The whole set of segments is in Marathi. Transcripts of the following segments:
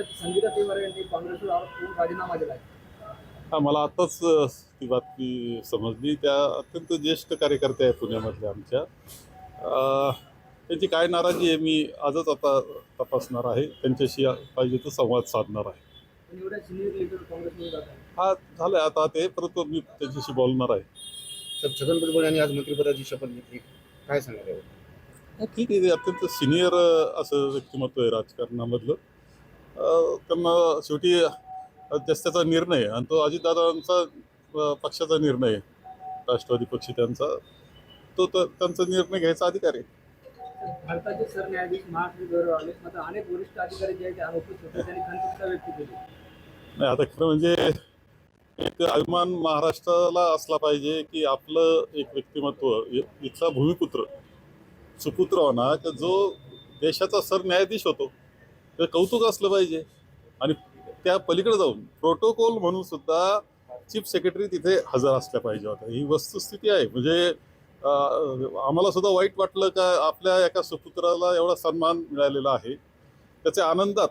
संगीता तिवारी यांनी काँग्रेसवर आरोप करून राजीनामा दिला आहे. हा मला आताच ती बातमी समजली. त्या अत्यंत ज्येष्ठ कार्यकर्ते आहेत पुण्यामधल्या आमच्या. त्यांची काय नाराजी आहे मी आजच आता तपासणार आहे. त्यांच्याशी पाहिजे तर संवाद साधणार आहे. पण एवढ्या सिनियर लीडर काँग्रेसमध्ये जात आहे. हा झालं आता ते परत मी त्यांच्याशी बोलणार आहे. तर छगन भुजबळ यांनी आज मंत्रिपदाची शपथ घेतली, काय सांगाल यावर? ठीक आहे, ते अत्यंत सिनियर असं व्यक्तिमत्व आहे राजकारणामधलं. त्यांना शेवटी त्याचा निर्णय आहे आणि तो अजितदादांचा पक्षाचा निर्णय आहे. राष्ट्रवादी पक्ष त्यांचा त्यांचा निर्णय घ्यायचा अधिकार आहे. भारताचे सरन्यायाधीश महाराष्ट्र दौऱ्यावर आले, मात्र अनेक वरिष्ठ अधिकारी जे आहेत ते अनुपस्थित होते. त्यांनी खंतपता व्यक्त केली. नाही, आता खरं म्हणजे एक अभिमान महाराष्ट्राला असला पाहिजे की आपलं एक व्यक्तिमत्व इथला भूमिपुत्र सुपुत्र होणार की जो देशाचा सरन्यायाधीश होतो ते कौतुक असलं पाहिजे. आणि त्या पलीकडे जाऊन प्रोटोकॉल म्हणून सुद्धा चीफ सेक्रेटरी तिथे हजर असल्या पाहिजे होत्या. ही वस्तुस्थिती आहे. म्हणजे आम्हाला सुद्धा वाईट वाटलं का आपल्या एका सुपुत्राला एवढा सन्मान मिळालेला आहे. त्याच्या आनंदात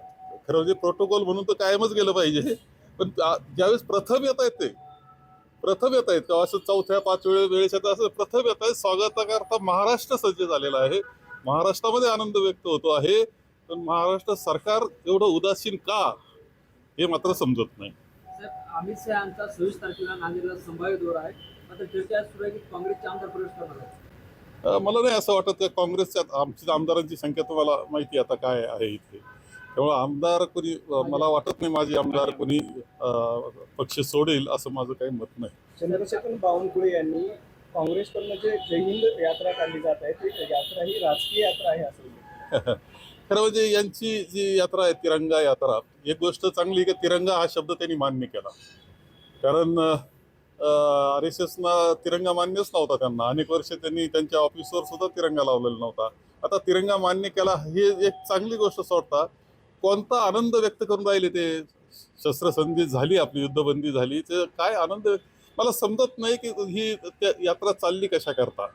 खरं म्हणजे प्रोटोकॉल म्हणून तर कायमच गेलं पाहिजे. पण ज्यावेळेस प्रथम येत आहेत तेव्हा असं चौथ्या पाच वेळेच्या असं प्रथम येत आहेत स्वागताकरता महाराष्ट्र सज्ज झालेला आहे. महाराष्ट्रामध्ये आनंद व्यक्त होतो आहे. पण महाराष्ट्र सरकार एवढं उदासीन का हे मात्र समजत नाही. सर, अमित शहा यांचा 26 तारखेला नांदेडला संभाव्य दौरा आहे. मात्र चर्चा सुरू आहे की काँग्रेसचे आमदार प्रवेश करणार आहेत. मला नाही असं वाटत की काँग्रेसच्या आमच्या आमदारांची संख्या तुम्हाला माहिती आता काय आहे इथे. त्यामुळे आमदार कोणी मला वाटत नाही माझे आमदार कोणी पक्ष सोडेल असं माझं काही मत नाही. चंद्रशेखर बावनकुळे यांनी काँग्रेसकडनं जे जय हिंद यात्रा काढली जात आहे ती यात्रा ही राजकीय यात्रा आहे असं खरं म्हणजे यांची जी यात्रा आहे तिरंगा यात्रा, एक गोष्ट चांगली की तिरंगा हा शब्द त्यांनी मान्य केला. कारण RSSना तिरंगा मान्यच नव्हता. त्यांना अनेक वर्ष त्यांनी त्यांच्या ऑफिसवर सुद्धा तिरंगा लावलेला नव्हता. आता तिरंगा मान्य केला ही एक चांगली गोष्ट. सोडता कोणता आनंद व्यक्त करून राहिले ते. शस्त्रसंधी झाली, आपली युद्धबंदी झाली, ते काय आनंद मला समजत नाही की ही यात्रा चालली कशा करता.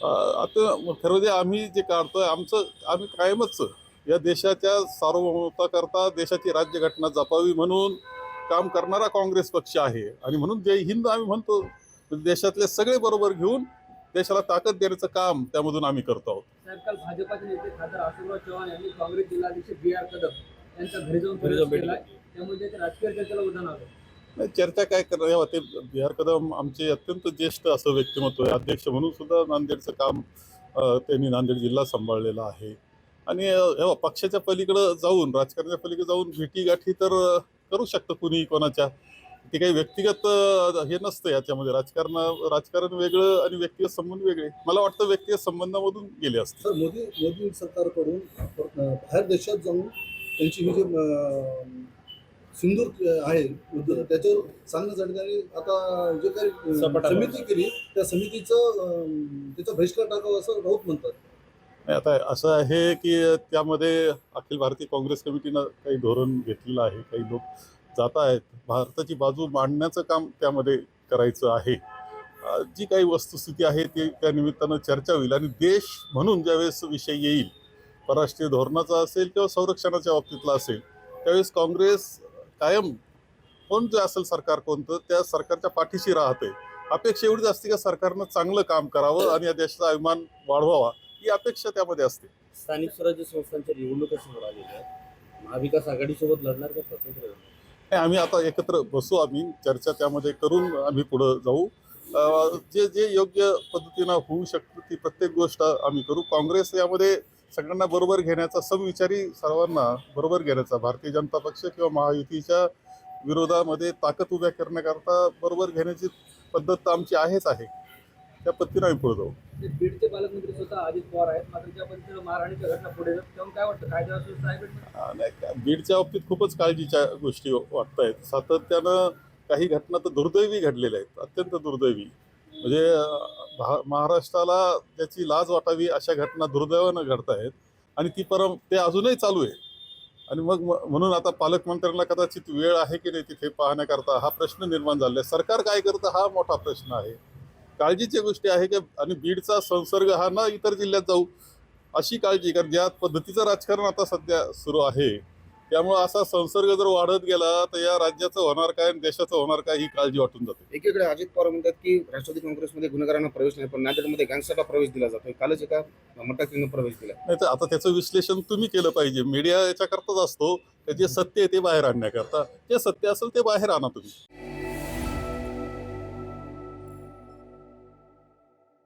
आता खरं म्हणजे आम्ही जे काढतोय आम्ही कायमच या देशाच्या सार्वभौमत्वाकरता देशाची राज्यघटना जपावी म्हणून काम करणारा काँग्रेस पक्ष आहे. आणि म्हणून जय हिंद आम्ही म्हणतो. देशातले सगळे बरोबर घेऊन देशाला ताकद देण्याचं काम त्यामधून आम्ही करतो आहोत. सर, काल भाजपाचे नेते खासदार अशोकराव चव्हाण यांनी काँग्रेस जिल्हाध्यक्ष BR कदम यांच्या घरी जाऊन भेट केला. त्यामुळे ते राजकीय चर्चेला उधाण आलं. नाही, चर्चा काय करणार. ते BR कदम आमचे अत्यंत ज्येष्ठ असं व्यक्तिमत्व आहे. अध्यक्ष म्हणून सुद्धा नांदेडचं काम त्यांनी नांदेड जिल्हा सांभाळलेला आहे. आणि पक्षाच्या पलीकडं जाऊन राजकारणाच्या पलीकडे जाऊन भेटीगाठी तर करू शकतं कुणी कोणाच्या. ते काही व्यक्तिगत हे नसतं याच्यामध्ये. राजकारण वेगळं आणि व्यक्तिगत संबंध वेगळे. मला वाटतं व्यक्तिगत संबंधामधून गेले असते. सर, मोदी सरकारकडून बाहेर देशात जाऊन त्यांची ही जे सिंदूर आहे त्याच्यावर सांगण्यासाठी त्यांनी आता जे काही समिती केली त्या समितीचं त्याचा बहिष्कार टाकावा असं राऊत म्हणतात. आता असं आहे की त्यामध्ये अखिल भारतीय काँग्रेस कमिटीनं काही धोरण घेतलेलं आहे. काही लोक जात आहेत. भारताची बाजू मांडण्याचं काम त्यामध्ये करायचं आहे. जी काही वस्तुस्थिती आहे ती त्या निमित्तानं चर्चा होईल. आणि देश म्हणून ज्यावेळेस विषय येईल, परराष्ट्रीय धोरणाचा असेल किंवा संरक्षणाच्या बाबतीतला असेल, त्यावेळेस काँग्रेस कायम कोण जे असेल सरकार कोणतं त्या सरकारच्या पाठीशी राहते. अपेक्षा एवढीच असते का सरकारनं चांगलं काम करावं आणि या देशाचा अभिमान वाढवावा ही अपेक्षा त्यामध्ये असते. स्थानिक स्वराज्य संस्थांच्या निवडणुका समोर आलेल्या आहेत. महाविकास आघाडीसोबत लढणार का स्वतंत्र? आम्ही आता एकत्र बसू. आम्ही चर्चा त्यामध्ये करून आम्ही पुढं जाऊ. जे योग्य पद्धतीनं होऊ शकतं ती प्रत्येक गोष्ट आम्ही करू. काँग्रेस यामध्ये सगळ्यांना बरोबर घेण्याचा, समविचारी सर्वांना बरोबर घेण्याचा, भारतीय जनता पक्ष किंवा महायुतीच्या विरोधामध्ये ताकद उभ्या करण्याकरता बरोबर घेण्याची पद्धत आमची आहेच आहे. त्या पद्धतीने आम्ही पुढे जाऊ. बीडचे पालकमंत्री स्वतः अजित पवार आहेत. मात्र ज्या पद्धतीनं मारहाणीच्या घटना पुढे जातात तेव्हा काय वाटतं, कायदा सुव्यवस्था आहे बीडमध्ये? नाही, बीडच्या बाबतीत खूपच काळजीच्या गोष्टी वाटत आहेत. सातत्यानं काही घटना तर दुर्दैवी घडलेल्या आहेत, अत्यंत दुर्दैवी. म्हणजे महाराष्ट्राला त्याची लाज वाटावी अशा घटना दुर्दैवानं घडत आहेत. आणि ते अजूनही चालू आहे. आणि मग म्हणून आता पालकमंत्र्यांना कदाचित वेळ आहे की नाही तिथे पाहण्याकरता हा प्रश्न निर्माण झाला आहे. सरकार काय करतं हा मोठा प्रश्न आहे. काळजीची गोष्टी आहे की आणि बीडचा संसर्ग हा ना इतर जिल्ह्यात जाऊ अशी काळजी. कारण ज्या पद्धतीचं राजकारण आता सध्या सुरू आहे त्यामुळे असा संसर्ग जर वाढत गेला तर या राज्याचं होणार काय आणि देशाचं होणार काय ही काळजी वाटून जाते. एकीकडे अजित पवार म्हणतात की राष्ट्रवादी काँग्रेसमध्ये गुन्हेगारांना प्रवेश नाही, पण नांदेडमध्ये गँगस्टरला प्रवेश दिला जातोय. कालच एका मटाकीनं प्रवेश दिला. नाही तर आता त्याचं विश्लेषण तुम्ही केलं पाहिजे. मीडिया याच्याकरताच असतो, जे सत्य आहे ते बाहेर आणण्याकरता. जे सत्य असेल ते बाहेर आणा तुम्ही.